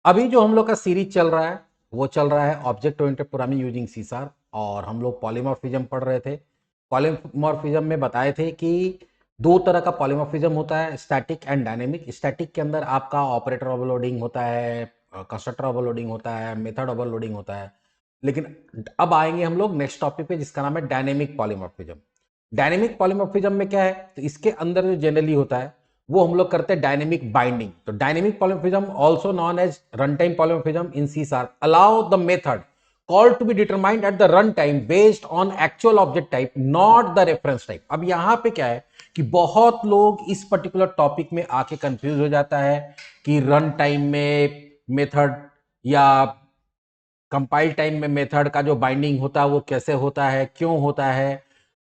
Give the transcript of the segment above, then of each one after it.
अभी जो हम लोग का सीरीज चल रहा है वो चल रहा है ऑब्जेक्ट ओरिएंटेड प्रोग्रामिंग यूजिंग सीसार, और हम लोग पॉलीमॉर्फिज्म पढ़ रहे थे। पॉलीमॉर्फिज्म में बताए थे कि दो तरह का पॉलीमॉर्फिज्म होता है, स्टैटिक एंड डायनेमिक। स्टैटिक के अंदर आपका ऑपरेटर ओवरलोडिंग होता है, कंस्ट्रक्टर ओवरलोडिंग होता है, मेथड ओवरलोडिंग होता है। लेकिन अब आएंगे हम लोग नेक्स्ट टॉपिक पे जिसका नाम है डायनेमिक पॉलीमॉर्फिज्म। डायनेमिक पॉलीमॉर्फिज्म में क्या है, तो इसके अंदर जो जनरली होता है वो हम लोग करते हैं डायनेमिक बाइंडिंग। तो dynamic polymorphism also known as run time polymorphism in C sharp allow the method called to be determined at the run time based on actual object type not the reference type। अब यहां पे क्या है कि बहुत लोग इस particular topic में आके कंफ्यूज हो जाता है कि रन टाइम में मेथड या कंपाइल टाइम में मेथड का जो बाइंडिंग होता है वो कैसे होता है, क्यों होता है,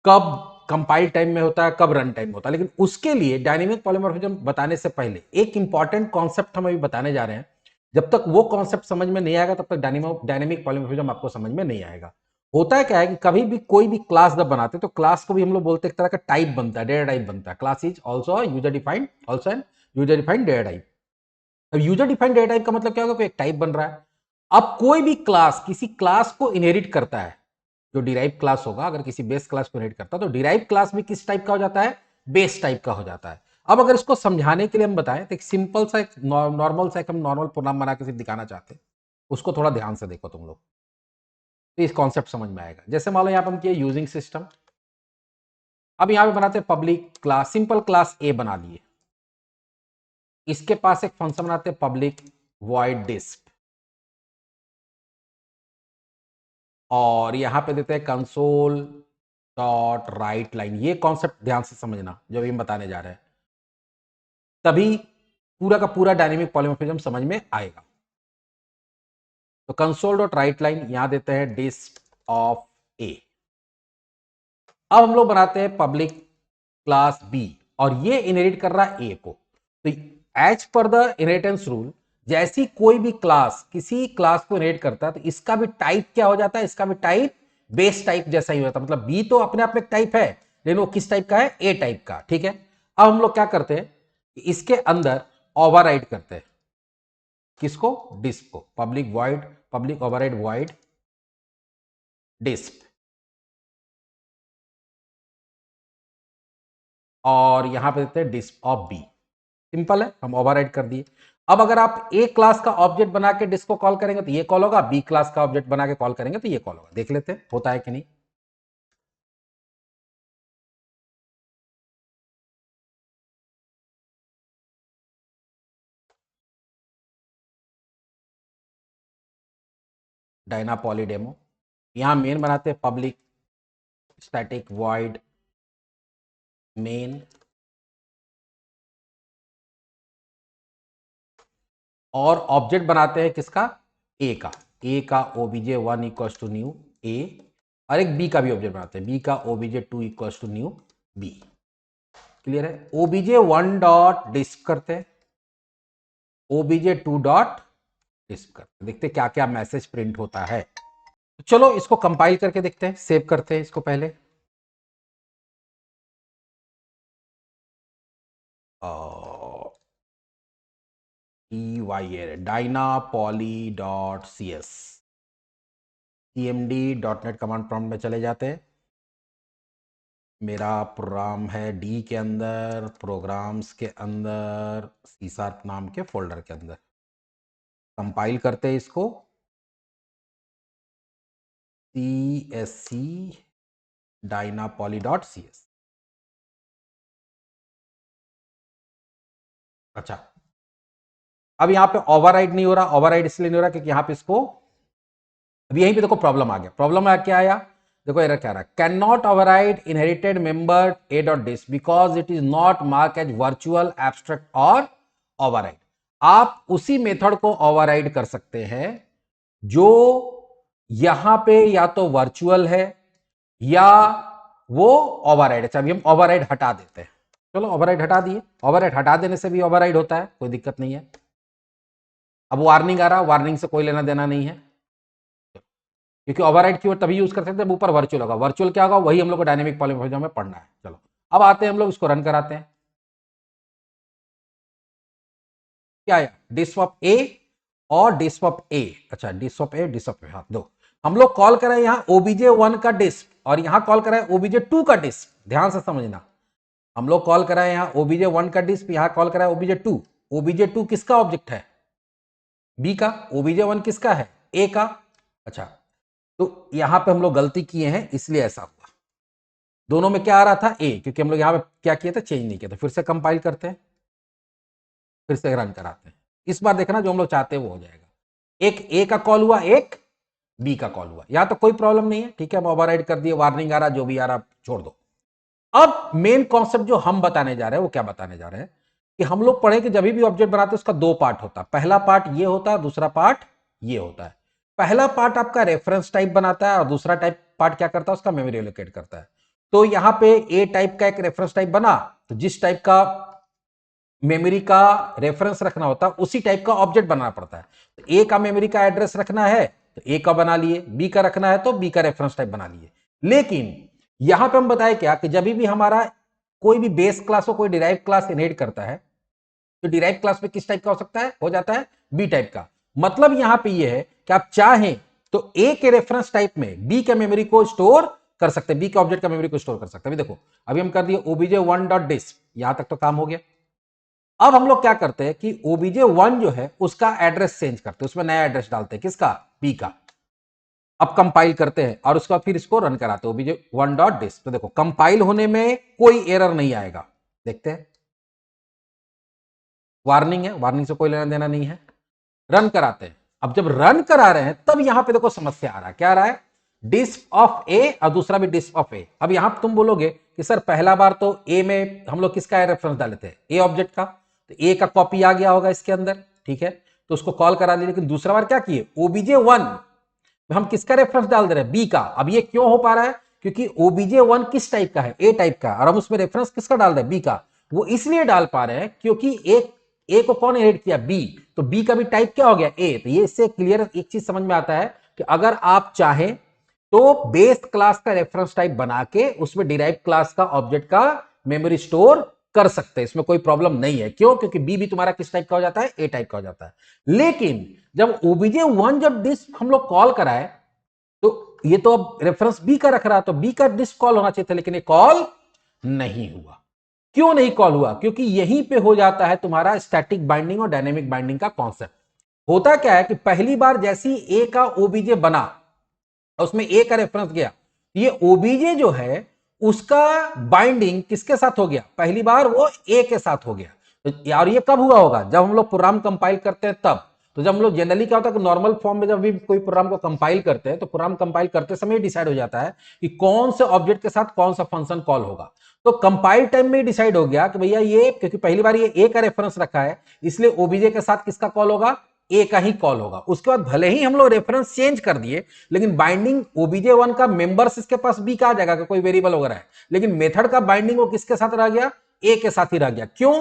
कब कंपाइल टाइम में होता है, कब रन टाइम होता है। लेकिन उसके लिए डायनेमिक पॉलीमॉर्फिज्म बताने से पहले एक इंपॉर्टेंट कॉन्सेप्ट हम अभी बताने जा रहे हैं। जब तक वो कॉन्सेप्ट समझ में नहीं आएगा तब तक डायनेमिक पॉलीमॉर्फिज्म आपको समझ में नहीं आएगा। होता है क्या है कि कभी भी कोई भी क्लास जब बनाते हैं तो क्लास को भी हम लोग बोलते हैं एक तरह का टाइप बनता है, डेटा टाइप बनता है। Class is also user defined, also an user defined data type. अब यूजर डिफाइंड डेटा टाइप का मतलब क्या होगा, कोई एक टाइप बन रहा है। अब कोई भी क्लास किसी क्लास को इनहेरिट करता है, जो डिराइव क्लास होगा अगर किसी बेस क्लास को इनहेरिट करता है तो डिराइव क्लास भी किस टाइप का हो जाता है, बेस टाइप का हो जाता है। अब अगर इसको समझाने के लिए हम बताएं तो एक सिंपल सा एक नॉर्मल सा एक हम नॉर्मल प्रोग्राम बना के सिर्फ दिखाना चाहते हैं, उसको थोड़ा ध्यान से देखो तुम लोग, तो इस कॉन्सेप्ट समझ में आएगा। जैसे मान लो यहाँ पर हम किए यूजिंग सिस्टम। अब यहाँ पे बनाते हैं पब्लिक क्लास, सिंपल क्लास ए बना दिए। इसके पास एक फंक्शन बनाते हैं पब्लिक वॉइड डिस्प, और यहां पे देते हैं कंसोल डॉट राइट लाइन। ये कॉन्सेप्ट ध्यान से समझना जो भी हम बताने जा रहे हैं, तभी पूरा का पूरा डायनेमिक पॉलीमॉर्फिज्म समझ में आएगा। तो कंसोल डॉट राइट लाइन यहां देते हैं डिस्प ऑफ ए। अब हम लोग बनाते हैं पब्लिक क्लास बी, और ये इनहेरिट कर रहा है ए को। तो as per the inheritance rule, जैसी कोई भी क्लास किसी क्लास को इनहेरिट करता है तो इसका भी टाइप क्या हो जाता है, इसका भी टाइप बेस टाइप जैसा ही होता है। मतलब बी तो अपने आप में एक टाइप है, लेकिन वो किस टाइप का है, ए टाइप का। ठीक है। अब हम लोग क्या करते हैं, इसके अंदर ओवरराइड करते हैं किसको, डिस्प को। Public void, public override void disp, और यहां पे देते हैं डिस्प ऑफ बी। सिंपल है, हम ओवरराइड कर दिए। अब अगर आप ए क्लास का ऑब्जेक्ट बना के डिस्क को कॉल करेंगे तो ये कॉल होगा, बी क्लास का ऑब्जेक्ट बना के कॉल करेंगे तो ये कॉल होगा। देख लेते हैं होता है कि नहीं। Diana poly demo. यहां मेन बनाते हैं पब्लिक स्टैटिक वॉइड मेन, और ऑब्जेक्ट बनाते हैं किसका, ए का। ए का ओबीजे 1 इक्वल्स टू न्यू ए, और एक बी का भी ऑब्जेक्ट बनाते हैं, बी का OBJ 2 equals to new B. Clear है। ओबीजे 1 डॉट डिस्प करते हैं, ओबीजे 2 डॉट डिस्प करते हैं। देखते हैं क्या क्या मैसेज प्रिंट होता है। तो चलो इसको कंपाइल करके देखते हैं, सेव करते हैं इसको पहले। Dyna poly dot C S, cmd dot net command prompt में चले जाते हैं। मेरा प्रोग्राम है डी के अंदर, प्रोग्राम्स के अंदर, सी शार्प नाम के फोल्डर के अंदर। कंपाइल करते हैं इसको, CSC dyna poly dot C S. अच्छा, अब यहाँ पे ओवरराइड नहीं हो रहा। ओवरराइड इसलिए नहीं हो रहा क्योंकि यहाँ पे इसको, अब यहीं पे देखो प्रॉब्लम आ गया। प्रॉब्लम क्या आया, देखो एरर क्या रहा, can not override inherited member A dot disp because it is not mark as virtual abstract और ओवरराइड। आप उसी मेथड को ओवरराइड कर सकते हैं जो यहां पे या तो वर्चुअल है या वो ओवरराइड है। अभी हम ओवरराइड हटा देते हैं। चलो ओवरराइड हटा दिए। ओवरराइड हटा देने से भी ओवरराइड होता है, कोई दिक्कत नहीं है। अब वार्निंग आ रहा, वार्निंग से कोई लेना देना नहीं है, क्योंकि ओवरराइड कीवर्ड तभी यूज कर सकते हैं जब ऊपर वर्चुअल होगा। वर्चुअल क्या होगा, वही हम लोग को डायनेमिक पॉलीमॉर्फिज्म में पढ़ना है। चलो अब आते हैं हम लोग इसको रन कराते हैं। क्या आया, डिस्प ऑफ ए और डिस्प ऑफ ए। अच्छा, डिस्प ऑफ ए, डिस्प ऑफ ए, हाँ दो। हम लोग कॉल करें यहां OBJ1 का डिस्प और यहां कॉल करें OBJ2 का डिस्प। ध्यान से समझना, हम लोग कॉल कराए यहां OBJ1 का डिस्प, यहां कॉल कराए OBJ2। OBJ2 किसका ऑब्जेक्ट है? बी का। OBJ1 किसका है? ए का। अच्छा, तो यहां पे हम लोग गलती किए हैं, इसलिए ऐसा हुआ। दोनों में क्या आ रहा था? ए, क्योंकि हम लोग यहां पे क्या किए थे? चेंज नहीं किया था। फिर से कंपाइल करते हैं, फिर से रन कराते हैं। इस बार देखना जो हम लोग चाहते हैं वो हो जाएगा। एक ए का कॉल हुआ, एक बी का कॉल हुआ। यहां तो कोई प्रॉब्लम नहीं है, ठीक है, हम ओवरराइड कर दिए, वार्निंग आ रहा, जो भी आ रहा छोड़ दो। अब मेन कॉन्सेप्ट जो हम बताने जा रहे हैं वो क्या बताने जा रहे हैं कि हम लोग पढ़े कि जब भी ऑब्जेक्ट बनाते हैं उसका दो पार्ट होता है। पहला पार्ट ये होता है, दूसरा पार्ट ये होता है। पहला पार्ट आपका रेफरेंस टाइप बनाता है और दूसरा टाइप पार्ट क्या करता है? उसका मेमोरी एलोकेट करता है। तो यहां पे ए टाइप का एक रेफरेंस टाइप बना, तो जिस टाइप का मेमोरी का रेफरेंस रखना होता है उसी टाइप का ऑब्जेक्ट बनाना पड़ता है। तो ए का मेमोरी का एड्रेस रखना है तो ए का बना लिए, बी का रखना है तो बी का रेफरेंस टाइप बना लिए। लेकिन यहां पे हम बताए क्या कि जब भी हमारा कोई भी बेस क्लास हो, कोई डिराइव क्लास इनहेरिट करता है, तो डिराइव क्लास में किस टाइप का हो सकता है? हो जाता है बी टाइप का। मतलब यहां पे ये है कि आप चाहें तो ए के रेफरेंस टाइप में बी के मेमोरी को स्टोर कर सकते हैं, बी के ऑब्जेक्ट का मेमोरी को स्टोर कर सकते हैं। अभी देखो, अभी हम कर दिए OBJ1.disk, यहां तक तो काम हो गया। अब हम लोग क्या करते हैं कि OBJ1 जो है उसका एड्रेस चेंज करते हैं, उसमें नया एड्रेस डालते हैं। किसका? बी का। अब कंपाइल करते हैं और उसका फिर इसको रन कराते हैं OBJ1.disk। तो देखो, कंपाइल होने में कोई एरर नहीं आएगा। देखते हैं, वार्निंग है, वार्निंग से कोई लेना देना नहीं है। रन कराते हैं। अब जब रन करा रहे हैं तब यहां पे देखो समस्या आ रहा है। क्या आ रहा है? डिस्प ऑफ ए और दूसरा भी डिस्प ऑफ ए। अब यहां तुम बोलोगे कि सर पहला बार तो ए में हम लोग किसका रेफरेंस डाले थे? ए ऑब्जेक्ट का। तो ए का कॉपी आ गया होगा इसके अंदर, ठीक है, तो उसको कॉल करा लिया। लेकिन दूसरा बार क्या किए? OBJ1 में हम किसका रेफरेंस डाल दे रहे हैं? बी का। अब ये क्यों हो पा रहा है? क्योंकि OBJ1 किस टाइप का है? ए टाइप का, और हम उसमें रेफरेंस किसका डाल रहे हैं? बी का। वो इसलिए डाल पा रहे हैं क्योंकि एक ए को कौन इनहेरिट किया? बी। तो बी का भी टाइप क्या हो गया? ए। तो ये इससे क्लियर एक चीज समझ में आता है कि अगर आप चाहें तो बेस क्लास का रेफरेंस टाइप बना के उसमें डिराइव क्लास का ऑब्जेक्ट का मेमोरी स्टोर कर सकते हैं, इसमें कोई प्रॉब्लम नहीं है। क्यों? क्योंकि बी भी तुम्हारा किस टाइप का हो जाता है? ए टाइप का हो जाता है। लेकिन जब OBJ1 जब डिस्क हम लोग कॉल कराए तो ये तो अब रेफरेंस बी का रख रहा है, तो बी का डिस्क कॉल होना चाहिए था, लेकिन ये कॉल नहीं हुआ। क्यों नहीं कॉल हुआ? क्योंकि यहीं पे हो जाता है तुम्हारा स्टैटिक बाइंडिंग और डायनेमिक बाइंडिंग का कॉन्सेप्ट। होता क्या है कि पहली बार जैसी ए का OBJ बना और उसमें ए का रेफरेंस गया, ये OBJ जो है उसका बाइंडिंग किसके साथ हो गया? पहली बार वो ए के साथ हो गया। और ये कब हुआ होगा? जब हम लोग प्रोग्राम कंपाइल करते हैं तब। तो जब हम लोग जनरली क्या होता है कि नॉर्मल फॉर्म में जब भी कोई प्रोग्राम को कंपाइल करते हैं तो प्रोग्राम कंपाइल करते समय डिसाइड हो जाता है कि कौन से ऑब्जेक्ट के साथ कौन सा फंक्शन कॉल होगा। तो कंपाइल टाइम में डिसाइड हो गया कि भैया ये, क्योंकि पहली बार ये ए का रेफरेंस रखा है, इसलिए OBJ के साथ किसका कॉल होगा? ए का ही कॉल होगा। उसके बाद भले ही हम लोग रेफरेंस चेंज कर दिए, लेकिन बाइंडिंग OBJ1 का मेंबर्स इसके पास बी का आ जाएगा, कोई वेरिएबल वगैरह है, लेकिन मेथड का बाइंडिंग वो किसके साथ रह गया? ए के साथ ही रह गया। क्यों?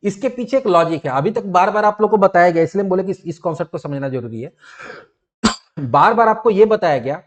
इसके पीछे एक लॉजिक है, अभी तक बार बार आप लोग को बताया गया, इसलिए बोले कि इस कॉन्सेप्ट को समझना जरूरी है। बार बार आपको यह बताया गया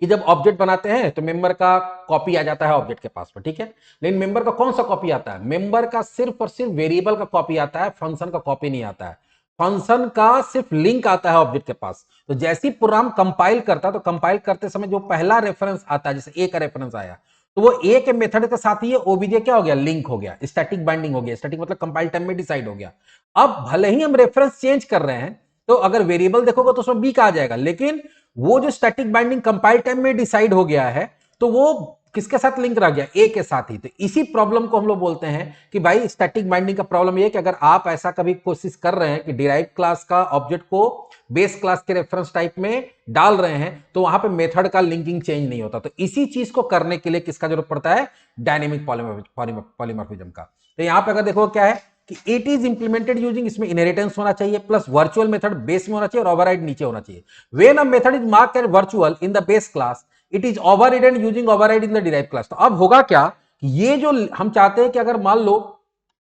कि जब ऑब्जेक्ट बनाते हैं तो मेंबर का कॉपी आ जाता है ऑब्जेक्ट के पास में, ठीक है, लेकिन मेंबर का कौन सा कॉपी आता है? मेंबर का सिर्फ और सिर्फ वेरिएबल का कॉपी आता है, फंक्शन का कॉपी नहीं आता है। फंक्शन का सिर्फ लिंक आता है ऑब्जेक्ट के पास। तो जैसी प्रोग्राम कंपाइल करता है तो कंपाइल करते समय जो पहला रेफरेंस आता है, जैसे ए का रेफरेंस आया, तो वो ए के मेथड के साथ ही OBJ क्या हो गया? लिंक हो गया, स्टैटिक बाइंडिंग हो गया। स्टैटिक मतलब कंपाइल टाइम में डिसाइड हो गया। अब भले ही हम रेफरेंस चेंज कर रहे हैं तो अगर वेरिएबल देखोगे तो उसमें बी का आ जाएगा, लेकिन वो जो स्टैटिक बाइंडिंग कंपाइल टाइम में डिसाइड हो गया है तो वो किसके साथ लिंक रह गया? ए के साथ ही। तो इसी प्रॉब्लम को हम लोग बोलते हैं कि भाई स्टैटिक बाइंडिंग का प्रॉब्लम ये है कि अगर आप ऐसा कभी कोशिश कर रहे हैं कि डिराइव क्लास का ऑब्जेक्ट को बेस क्लास के रेफरेंस टाइप में डाल रहे हैं तो वहां पे मेथड का लिंकिंग चेंज नहीं होता। तो इसी चीज को करने के लिए किसका जरूरत पड़ता है? डायनेमिक पॉलीमॉर्फिज्म का। तो यहां पे अगर देखो क्या है कि इट इज इंप्लीमेंटेड यूजिंग, इसमें इनहेरिटेंस होना चाहिए प्लस वर्चुअल मेथड बेस में होना चाहिए और ओवरराइड नीचे होना चाहिए। When a method is marked as virtual in the base class it is overridden using override in the derive class. तो अब होगा क्या, ये जो हम चाहते हैं कि अगर मान लो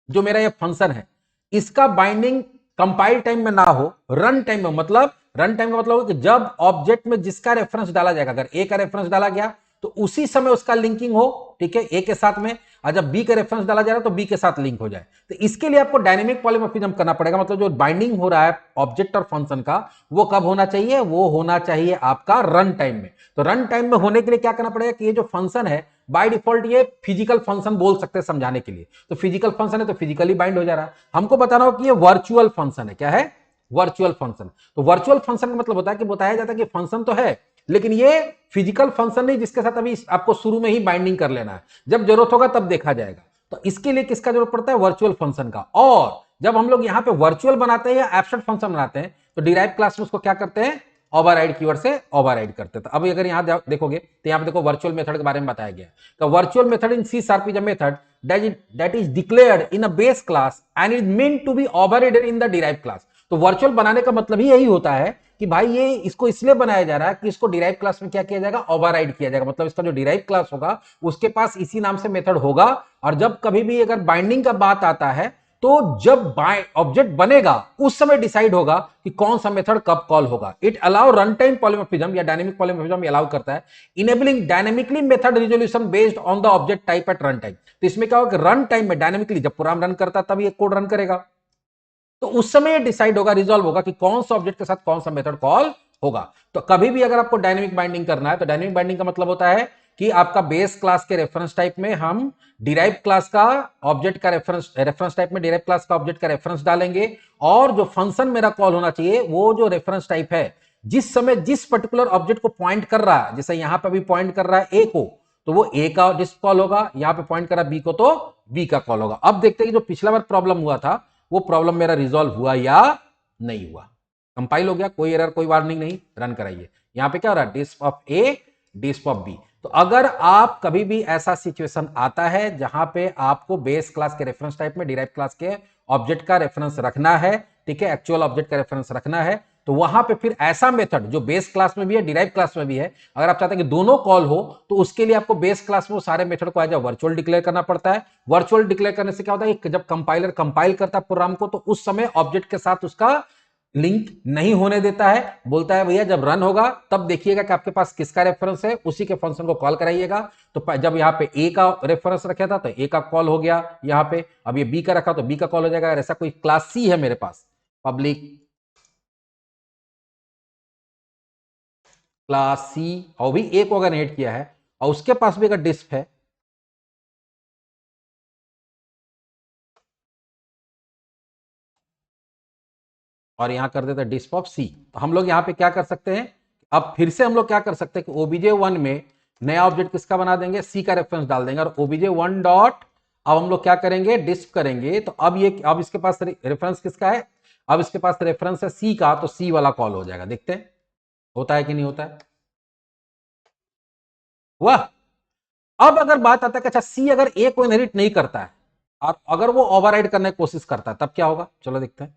जो मेरा ये फंक्शन है इसका बाइंडिंग कंपाइल टाइम में ना हो, रन टाइम में, मतलब रन टाइम का मतलब कि जब ऑब्जेक्ट में जिसका रेफरेंस डाला जाएगा, अगर ए का रेफरेंस डाला गया तो उसी समय उसका लिंकिंग हो, ठीक है, ए के साथ में। और जब बी का रेफरेंस डाला जा रहा है तो बी के साथ लिंक हो जाए। तो इसके लिए आपको डायनेमिक पॉलीमॉर्फिज्म करना पड़ेगा, मतलब जो बाइंडिंग हो रहा है ऑब्जेक्ट और फंक्शन का वो कब होना चाहिए, वो होना चाहिए आपका रन टाइम में। तो रन टाइम में होने के लिए क्या करना पड़ेगा कि ये जो फंक्शन है बाय डिफॉल्ट ये फिजिकल फंक्शन बोल सकते हैं समझाने के लिए, तो फिजिकल फंक्शन है तो फिजिकली बाइंड हो जा रहा है। हमको बताना हो कि ये वर्चुअल फंक्शन है, क्या है, वर्चुअल फंक्शन। तो वर्चुअल फंक्शन का मतलब होता है कि बताया जाता है कि फंक्शन तो है लेकिन ये फिजिकल फंक्शन नहीं जिसके साथ अभी आपको शुरू में ही बाइंडिंग कर लेना है, जब जरूरत होगा तब देखा जाएगा। तो इसके लिए किसका जरूरत पड़ता है, वर्चुअल फंक्शन का। और जब हम लोग यहां पे वर्चुअल बनाते हैं या एब्स्ट्रैक्ट फंक्शन बनाते हैं तो डिराइव क्लास में उसको क्या करते हैं, ओवरराइड कीवर्ड से ओवरराइड करते हैं। तो अभी अगर यहां देखोगे तो यहां पे देखो वर्चुअल मेथड के बारे में बताया गया है। तो virtual method in C sharp is a method that is declared in a base class and is meant to be overridden in the derived class। तो वर्चुअल बनाने का मतलब ही यही होता है कि भाई ये इसको इसलिए बनाया जा रहा है कि इसको डिराइव क्लास में क्या किया जाएगा, ओवरराइड किया जाएगा। मतलब इसका जो डिराइव क्लास होगा उसके पास इसी नाम से मेथड होगा, और जब कभी भी अगर बाइंडिंग का बात आता है तो जब ऑब्जेक्ट बनेगा उस समय डिसाइड होगा कि कौन सा मेथड कब कॉल होगा। It allow run time polymorphism या डायनेमिक पॉलीमॉर्फिज्म अलाउ करता है enabling dynamically method resolution based on the object type at run time. तो इसमें क्या होगा, रन टाइम में डायनेमिकली जब प्रोग्राम रन करता है तब ये कोड रन करेगा, तो उस समय डिसाइड होगा, रिजॉल्व होगा कि कौन सा ऑब्जेक्ट के साथ कौन सा मेथड कॉल होगा। तो कभी भी अगर आपको डायनेमिक बाइंडिंग करना है तो डायनेमिक बाइंडिंग का मतलब होता है कि आपका बेस क्लास के रेफरेंस टाइप में हम डिराइव क्लास का ऑब्जेक्ट का रेफरेंस टाइप में डिराइव क्लास का ऑब्जेक्ट का रेफरेंस डालेंगे, और जो फंक्शन मेरा कॉल होना चाहिए वो जो रेफरेंस टाइप है जिस समय जिस पर्टिकुलर ऑब्जेक्ट को पॉइंट कर रहा है, जैसे यहां पर भी पॉइंट कर रहा है ए को, तो वो ए का डिस्प कॉल होगा, यहां पे पॉइंट कर रहा है बी को तो बी का कॉल होगा। अब देखते हैं कि जो पिछला बार प्रॉब्लम हुआ था वो प्रॉब्लम मेरा रिजॉल्व हुआ या नहीं हुआ। कंपाइल हो गया, कोई एरर कोई वार्निंग नहीं, रन कराइए। यहां पे क्या हो रहा है, disp of A disp of B. तो अगर आप कभी भी ऐसा सिचुएशन आता है जहां पे आपको बेस क्लास के रेफरेंस टाइप में डिराइव क्लास के ऑब्जेक्ट का रेफरेंस रखना है, ठीक है, एक्चुअल ऑब्जेक्ट का रेफरेंस रखना है, तो वहां पे फिर ऐसा मेथड जो बेस क्लास में भी है डिराइव क्लास में भी है, अगर आप चाहते हैं कि दोनों कॉल हो तो उसके लिए आपको बेस क्लास में वो सारे मेथड को एज अ वर्चुअल डिक्लेयर करना पड़ता है। वर्चुअल डिक्लेयर करने से क्या होता है कि जब कंपाइलर कंपाइल करता है प्रोग्राम को तो उस समय ऑब्जेक्ट के साथ उसका लिंक नहीं होने देता है, बोलता है भैया जब रन होगा तब देखिएगा कि आपके पास किसका रेफरेंस है, उसी के फंक्शन को कॉल कराइएगा। तो जब यहाँ पे ए का रेफरेंस रखा था तो ए का कॉल हो गया यहाँ पे, अब ये बी का रखा तो बी का कॉल हो जाएगा। ऐसा कोई क्लास सी है मेरे पास, पब्लिक क्लास सी, और भी ए को अगर ऐड किया है और उसके पास भी अगर डिस्प है, और यहां कर देते डिस्प ऑफ सी, तो हम लोग यहां पे क्या कर सकते हैं, अब फिर से हम लोग क्या कर सकते हैं कि ओबीजे 1 में नया ऑब्जेक्ट किसका बना देंगे, सी का रेफरेंस डाल देंगे, और ओबीजे 1 डॉट अब हम लोग क्या करेंगे, डिस्प करेंगे। तो अब ये अब इसके पास रेफरेंस किसका है, अब इसके पास रेफरेंस है सी का, तो सी वाला कॉल हो जाएगा। देखते हैं होता है कि नहीं होता है, वाह। अब अगर बात आता है कि अच्छा सी अगर ए को इनहेरिट नहीं करता है और अगर वो ओवरराइड करने की कोशिश करता है तब क्या होगा, चलो देखते हैं।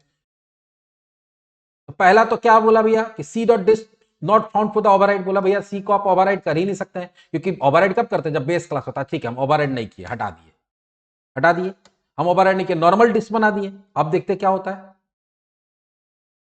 तो पहला तो क्या बोला भैया कि C dot disp not found for the override, बोला भैया सी को आप ओवरराइड कर ही नहीं सकते हैं, क्योंकि ओवरराइड कब करते हैं, जब बेस क्लास होता है। ठीक है, हम ओवरराइड नहीं किए, हटा दिए, हटा दिए, हम ओवरराइड नहीं किए, नॉर्मल डिस्प बना दिए। अब देखते क्या होता है।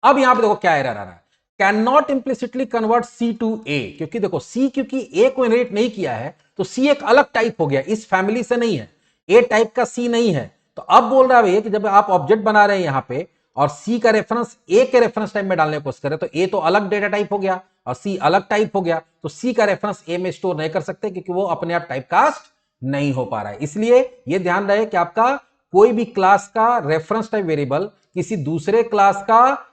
अब यहां पे देखो क्या एरर आ रहा है, can not implicitly convert C to A, क्योंकि देखो सी क्योंकि ए को इनहेरिट नहीं किया है तो सी एक अलग टाइप हो गया, इस फैमिली से नहीं है, ए टाइप का सी नहीं है। तो अब बोल रहा है भैया कि जब आप ऑब्जेक्ट बना रहे हैं यहां पे और सी का रेफरेंस ए के रेफरेंस टाइप में डालने की कोशिश करें तो ए तो अलग डेटा टाइप हो गया और सी अलग टाइप हो गया, तो सी का रेफरेंस ए में स्टोर नहीं कर सकते क्योंकि वो अपने आप टाइप कास्ट नहीं हो पा रहा है। इसलिए ये ध्यान रहे कि आपका कोई भी क्लास का रेफरेंस टाइप वेरिएबल किसी दूसरे क्लास का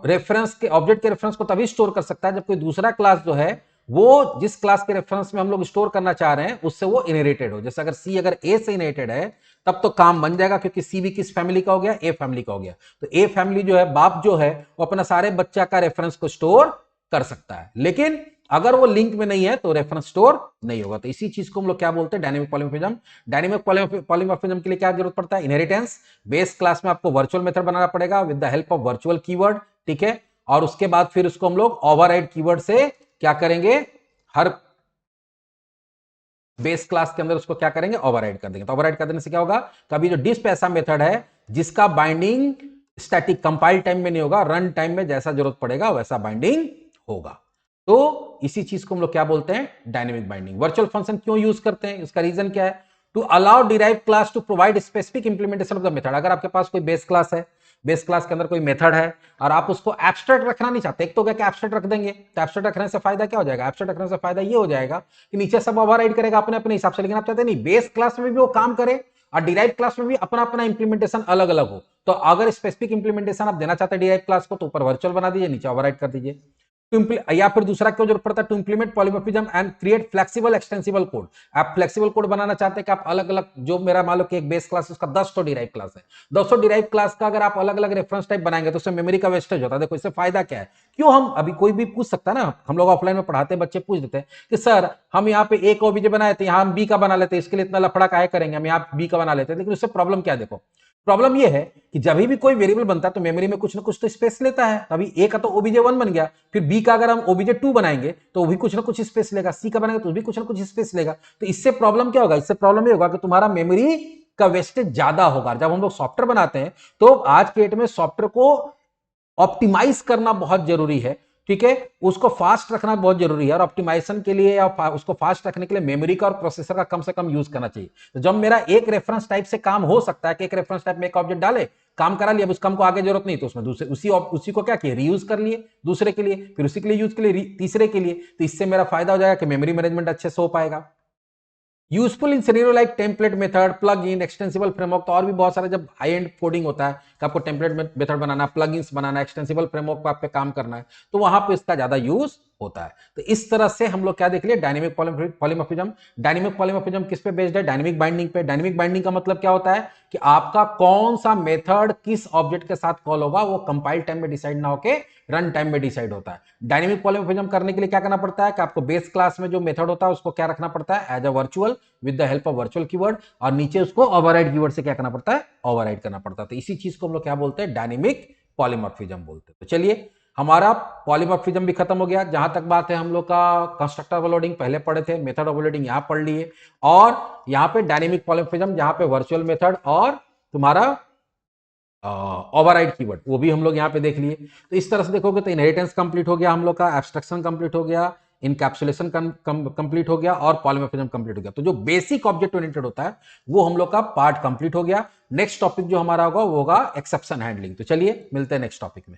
रेफरेंस के ऑब्जेक्ट के रेफरेंस को तभी स्टोर कर सकता है जब कोई दूसरा क्लास जो है वो जिस क्लास के रेफरेंस में हम लोग स्टोर करना चाह रहे हैं उससे वो इनहेरिटेड हो। जैसे अगर सी अगर ए से इनहेरिटेड है तब तो काम बन जाएगा, क्योंकि सी भी किस फैमिली का हो गया, ए फैमिली का हो गया। तो ए फैमिली जो है, बाप जो है, वो अपना सारे बच्चा का रेफरेंस को स्टोर कर सकता है, लेकिन अगर वो लिंक में नहीं है तो रेफरेंस स्टोर नहीं होगा। तो इसी चीज को हम लोग क्या बोलते हैं, डायनेमिक पॉलीमॉर्फिज्म। डायनेमिक पॉलीमॉर्फिज्म के लिए क्या जरूरत पड़ता है, इनहेरिटेंस। बेस क्लास में आपको वर्चुअल मेथड बनाना पड़ेगा with the help of virtual keyword, ठीक है, और उसके बाद फिर उसको हम लोग ओवरराइड कीवर्ड से क्या करेंगे, हर बेस क्लास के अंदर उसको क्या करेंगे, ओवरराइड कर देंगे। तो ओवरराइड कर देने से क्या होगा, कभी जो डिस्प ऐसा मेथड है जिसका बाइंडिंग स्टैटिक कंपाइल टाइम में नहीं होगा, रन टाइम में जैसा जरूरत पड़ेगा वैसा बाइंडिंग होगा। तो इसी चीज को हम लोग क्या बोलते हैं, डायनेमिक बाइंडिंग। वर्चुअल फंक्शन क्यों यूज करते हैं, इसका रीजन क्या है, to allow derive class to provide specific implementation of the method. अगर आपके पास कोई बेस क्लास है, बेस क्लास के अंदर कोई मेथड है और आप उसको एब्स्ट्रैक्ट रखना नहीं चाहते, एक तो क्या कि एब्स्ट्रैक्ट रख देंगे, तो एब्स्ट्रैक्ट रखने से फायदा क्या हो जाएगा, एब्स्ट्रैक्ट रखने से फायदा ये हो जाएगा कि नीचे सब ओवरराइड करेगा अपने अपने हिसाब से, लेकिन आप चाहते नहीं बेस क्लास में भी वो काम करे और डिराइव क्लास में भी अपना अपना इंप्लीमेंटेशन अलग अलग हो। तो अगर स्पेसिफिक इंप्लीमेंटेशन आप देना चाहते हैं डिराइव क्लास को, तो ऊपर वर्चुअल बना दीजिए, नीचे ओवरराइड कर दीजिए। या फिर दूसरा क्यों जरूरत पड़ता है, to implement polymorphism and create flexible extensible code. आप फ्लेक्सिबल कोड बनाना चाहते हैं कि आप अलग अलग, जो मेरा मान लो कि एक बेस क्लास उसका 10 डिराइव क्लास है, 200 डिराइव क्लास का अगर आप अलग अलग रेफरेंस टाइप बनाएंगे तो उससे मेमोरी का वेस्टेज होता है। देखो इससे फायदा क्या है, क्यों हम अभी कोई भी पूछ सकता है ना, हम लोग ऑफलाइन में पढ़ाते हैं, बच्चे पूछ देते हैं कि सर हम यहाँ पे ए का ओबीजे बनाए थे, यहाँ हम बी का बना लेते हैं, इसके लिए इतना लफड़ा काहे करेंगे, हम यहाँ बी का बना लेते हैं। लेकिन उससे प्रॉब्लम क्या है, देखो प्रॉब्लम यह है कि जब भी कोई वेरिएबल बनता है तो मेमोरी में कुछ ना कुछ तो स्पेस लेता है। अभी ए का तो ओबीजे 1 बन गया, फिर बी का अगर हम ओबीजे 2 बनाएंगे तो वो भी कुछ ना कुछ स्पेस लेगा, सी का बनाएंगे तो भी कुछ ना कुछ स्पेस लेगा। तो इससे प्रॉब्लम क्या होगा, इससे प्रॉब्लम ये होगा कि तुम्हारा मेमोरी का वेस्टेज ज्यादा होगा। जब हम लोग सॉफ्टवेयर बनाते हैं तो आज के डेट में सॉफ्टवेयर को ऑप्टिमाइज करना बहुत जरूरी है, ठीक है, उसको फास्ट रखना बहुत जरूरी है, और ऑप्टिमाइजेशन के लिए या उसको फास्ट रखने के लिए मेमोरी का और प्रोसेसर का कम से कम यूज करना चाहिए। तो जब मेरा एक रेफरेंस टाइप से काम हो सकता है कि एक रेफरेंस टाइप में एक ऑब्जेक्ट डाले, काम करा लिया, अब उस काम को आगे जरूरत नहीं, तो उसमें दूसरे उसी को क्या किया, रीयूज कर लिए दूसरे के लिए, फिर उसी के लिए यूज के लिए तीसरे के लिए। तो इससे मेरा फायदा हो जाएगा कि मेमोरी मैनेजमेंट अच्छे से हो पाएगा। Useful in scenario like template method, plug in, extensible framework. तो और भी बहुत सारे, जब हाई एंड कोडिंग होता है कि आपको टेम्पलेट मेथड बनाना, प्लग इन्स बनाना, एक्सटेंसिबल फ्रेमवर्क पर आप पे काम करना है, तो वहां पे इसका ज्यादा यूज होता है। तो इस तरह से हम लोग क्या देख लिए, डायनेमिक पॉलीमॉर्फिज्म। डायनेमिक पॉलीमॉर्फिज्म किस पे बेस्ड है, डायनेमिक बाइंडिंग पे। डायनेमिक बाइंडिंग का मतलब क्या होता है कि आपका कौन सा मेथड किस ऑब्जेक्ट के साथ कॉल होगा वो कंपाइल टाइम में डिसाइड ना होके रन टाइम में डिसाइड होता है। डायनेमिक पॉलीमॉर्फिज्म करने के लिए क्या करना पड़ता है कि आपको बेस क्लास में जो मेथड होता है उसको क्या रखना पड़ता है, as a virtual with the help of virtual keyword, और नीचे उसको ओवरराइड कीवर्ड से क्या करना पड़ता है, ओवरराइड करना पड़ता है। तो इसी चीज को हम लोग क्या बोलते हैं, डायनेमिक पॉलीमॉर्फिज्म बोलते हैं। तो चलिए हमारा पॉलीमॉर्फिज्म भी खत्म हो गया। जहां तक बात है हम लोग का कंस्ट्रक्टर ओवरलोडिंग पहले पढ़े थे, मेथड ओवरलोडिंग यहां पढ़ लिए, और यहां पे डायनेमिक पॉलीमॉर्फिज्म जहां पे वर्चुअल मेथड और तुम्हारा ओवरराइड कीवर्ड वो भी हम लोग यहां पे देख लिए। तो इस तरह से देखोगे तो इनहेरिटेंस कंप्लीट हो गया हम लोग का, एब्स्ट्रक्शन कंप्लीट हो गया, इनकैप्सुलेशन कंप्लीट हो गया, और पॉलीमॉर्फिज्म कंप्लीट हो गया। तो जो बेसिक ऑब्जेक्ट ओरिएंटेड होता है वो हम लोग का पार्ट कंप्लीट हो गया। नेक्स्ट टॉपिक जो हमारा होगा वो होगा एक्सेप्शन हैंडलिंग। तो चलिए मिलते हैं नेक्स्ट टॉपिक में।